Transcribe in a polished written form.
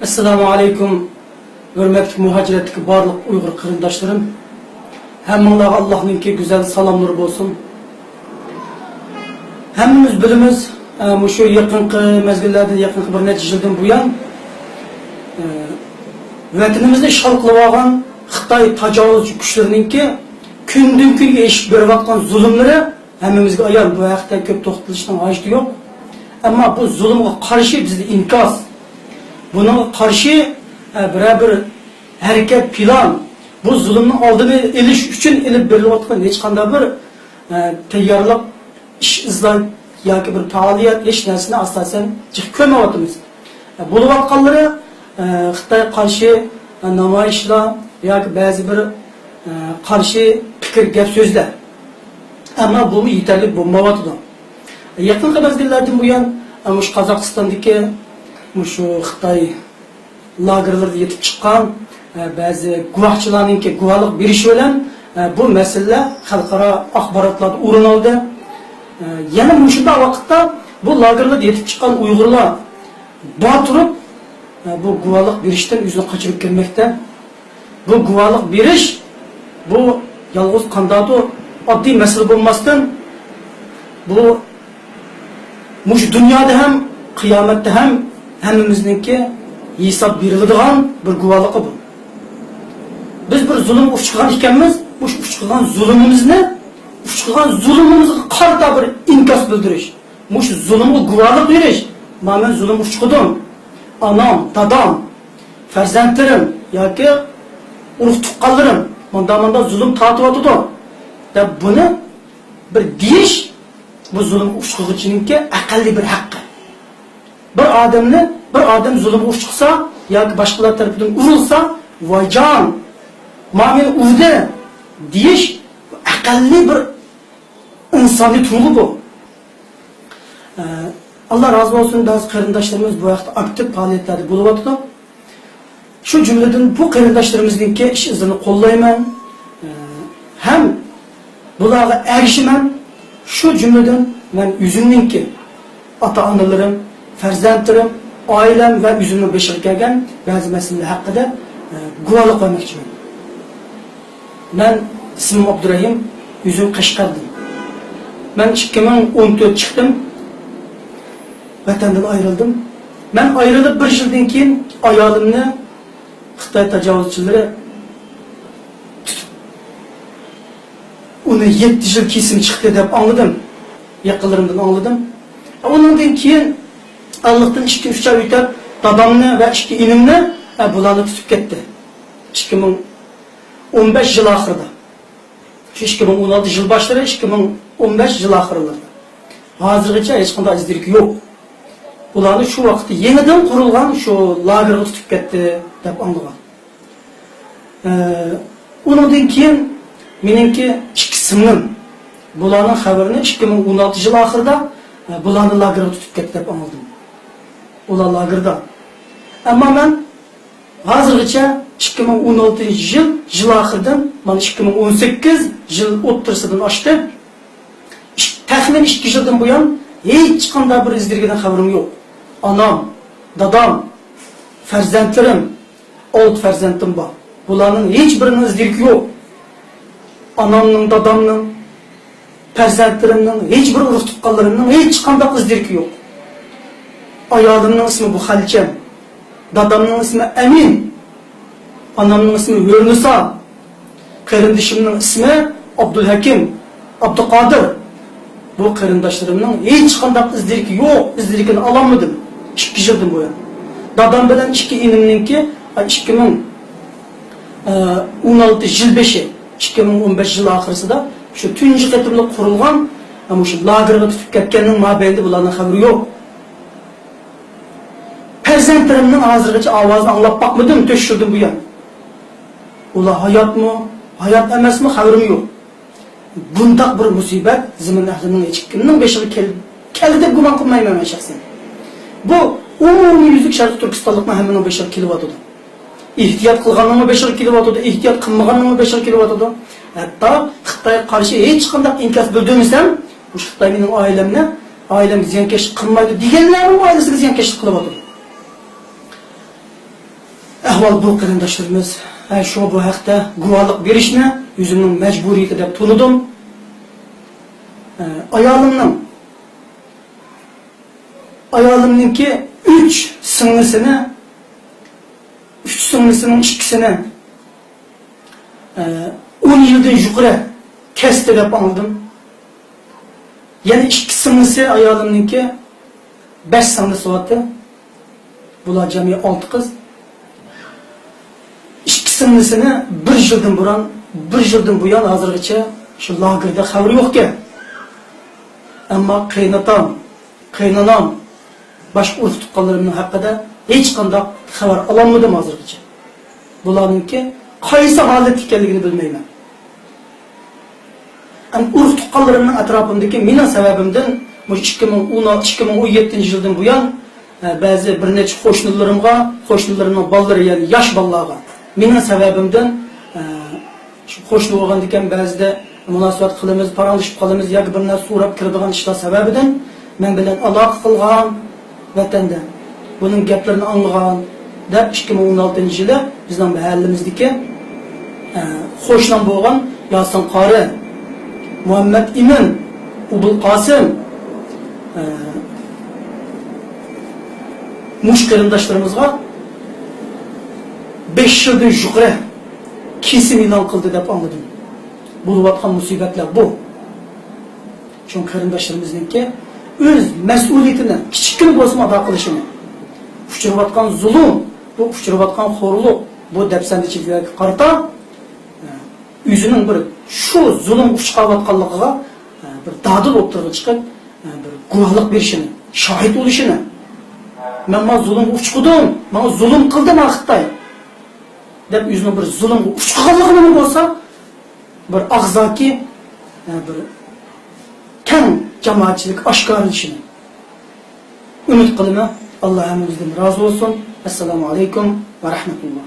Assalamu alaikum. Hürmetli muhaciretlik barlık Uygur kırındaşlarım. Hemminlağa Allah'ınki güzel salamları olsun. Hemmimiz bilimiz, şu yakınkı mezgillerde yakınkı bir neticeden bu yan vatanimizde şalqılagan Xitoy tajovuzchi kuchlarininki kundan kunga eshib berayotgan zulmlari hammamizga ayon. Bu haqda ko'p to'xtalishning hojati yo'q. Ammo bu zulmga qarshi bizda inkos, bunga qarshi bir harakat plan, bu zulmni oldini olish uchun ilib berilayotgan hech qanday bir tayyorlik, ish izlan yoki bir faoliyat hech narsani asosan ko'rmayapmiz. Bo'layotganlari Xitoy qarshi namoyishlar yoki ba'zi bir qarshi fikr gap so'zlar. Ammo bu yetarli bo'lmayapti. Yaqinqi mezgillardan buyon shu Qozog'istondagi shu Xitoy lagerlarida yetib chiqqan ba'zi guvohchilarningki guvohlik berishi bilan bu masala xalqaro axborotlarda o'rin oldi. Yana shunday vaqtda bu lagerlarda yetib chiqqan Uyg'urlar bor turib bu guvohlik berishdan o'zini qochirib kelmoqda. Bu guvohlik berish bu yolg'iz qandaydir oddiy masala bo'lmasdan bu mush dunyoda ham qiyomatda ham hammamizningki hisob beriladigan bir guvohlik bu. Biz bir zulm uchirgan ekanmiz, bu uchirgan zulmimizga qarta bir inkos bildirish, mush zulmga guvohlik berish. Men zulm uchirdim. Anam, dadam, farzandlarim yoki urug' tuqqanlarim manda zulm tortyapti deb buni bir deyish bu zulm uchiruvchininki aqlli bir haqqi. Bir odam zulm uchirsa yoki boshqalar tomonidan urilsa, "Voyjon, men urdi" deyish aqlli bir insoniy tuyg'u bu. Allah razı olsun, bazı qarindoshlarimiz bu vaqtda aktiv faoliyatlarda bo'lyapti. Shu jumladan bu qarindoshlarimizningki ish izini qo'llayman. Ham bularga ergishiman. Shu jumladan men o'zimningki ota-onalarim, farzandlarim, oilam va o'zimning beshig'i kelgan ba'zi masalalar haqida guvohlik bermoqchiman. Men ismim Abdurahim, o'zim Qashqardan. Men 2014 chiqdim. Vatandan ayrıldım. Ben ayrılıp bir yıldan keyin ayolimni Xitoy tajovuzchilari tutib uni 7 yil kesim chiqdi deb anladım. Yaqinlarimdan anladım. Ondan keyin Allohdan 2-3 oy o'tib dadamni va 2 inimni bularni tutib ketdi. 2015 yil oxirida. Shu 2016 yil boshlari 2015 yil oxirlarida. Hozirgacha hech qanday izdirik yo'q. Ularni shu vaqtda yenidan qurilgan shu lagerga tutib ketdi deb anlagan. Undan keyin meningki 2 singlim bularning xabarini 2016 yil oxirida bularni lagerga tutib ketdi deb anladim. Ular lagerda. Ammo men hozirgacha 2016 yil oxiridan mana 2018 yil o'ttirisidan oshdi. Taxminan 2 yildan buyon hech qanday bir izdirgan xabarim yo'q. Anam, dadam, farzandlarim, 6 farzandim bor. Bularning hech birining izdirgi yo'q. Anamning, dadamning, farzandlarimning, hech bir urug' tuqqanlarimning hech qanday izdirgi yo'q. Ayolimning ismi Buxalcha, dadamning ismi Amin, anamning ismi Hurnisa, qarindishimning ismi Abdulhakim, Abduqodir. Bu qarindoshlarımning hech qanday izdirki yo'q, izdirkini olamadim 2 yildan buyon. Dadam bilan 2 inimninki 2016 yil 5, 2015 yil oxirisida shu tunji qatimli qurilgan shu lagerga tutib ketganning mobaynida bularning xabari yo'q. Farzandlarimning hozirgacha ovozini anglab boqmadim 4 yildan buyon. Ular hayotmi, hayot emasmi xabarim yo'q. Bundaq bir musibat zimin ahlining hech kimning beshiga keldi deb gumon qilmayman men shaxsan. Bu umumiy yuzlik sharq Turkistonlikning hammaning beshiga kelyapti. Ehtiyot qilganning beshiga kelyapti, ehtiyot qilmaganning beshiga kelyapti. Hatto Xitoyga qarshi hech qanday inkos bildirmasam, bu Xitoy mening oilamga ziyonkashlik qilmaydi deganlarning oilasiga ziyonkashlik qilyapti. ahvol bu qarindoshlarimiz shu bu haqda guvohlik berishni o'zimning majburiyati deb tunidim. Ayolimninki 3 singlisini 3 singlisining ikkisini 10 yildan yuqori kesdi deb oldim. Yana 2 singlisi ayolimninki 5 singlisi bo'ldi. Bular jami 6 qiz. 2 singlisini 1 yildan buyon hozirgacha shu lagerda xabar yo'q-ku. Ammo qaynonam boshqa urf tuqqanlarimning haqida hech qanday xabar ololmadim hozirgacha. Bularningki qaysi holat ekanligini bilmayman. Urf tuqqanlarimning atrofimdagi mening sababimdan 2016-2017 yildan buyon ba'zi bir necha qo'shnilarimning bolalari, ya'ni yosh bolalarga mening sababimdan shu qo'shni bo'lgan ekan ba'zida munosabat qilamiz, paranglashib qolamiz yoki bir narsa so'rab kiradigan ishlar sababidan men bilan aloqa qilgan vatanda buning gaplarini anglagan deb 2016-yili bizning mahallamizdagi qo'shnim bo'lgan Yasin qori, Muhammad Imin, Ubul Qosim mush qarindoshlarimizga 5 yildan yuqori kesim e'lon qildi deb anladim. Bo'layotgan musibatlar bu. Chunki qarindoshlarimizninki o'z mas'uliyatini kichkina bo'lsa ado qilishini, uchrayotgan zulm, bu uchrayotgan xo'rlik, bu dafsandichilikga qarata o'zining bir shu zulm uchqayotganligiga bir dadil o'tirib chiqib, bir guvohlik berishini, shohid bo'lishini, men zulm uchqidim, men zulm qildim Xitoy deb o'zining bir zulmga uchqanligini bo'lsa bir og'zaki bir keng jamoatchilik oshkorlashini umid qilaman. Alloh hammamizdan rozi bo'lsin. Assalomu alaykum va rahmatulloh.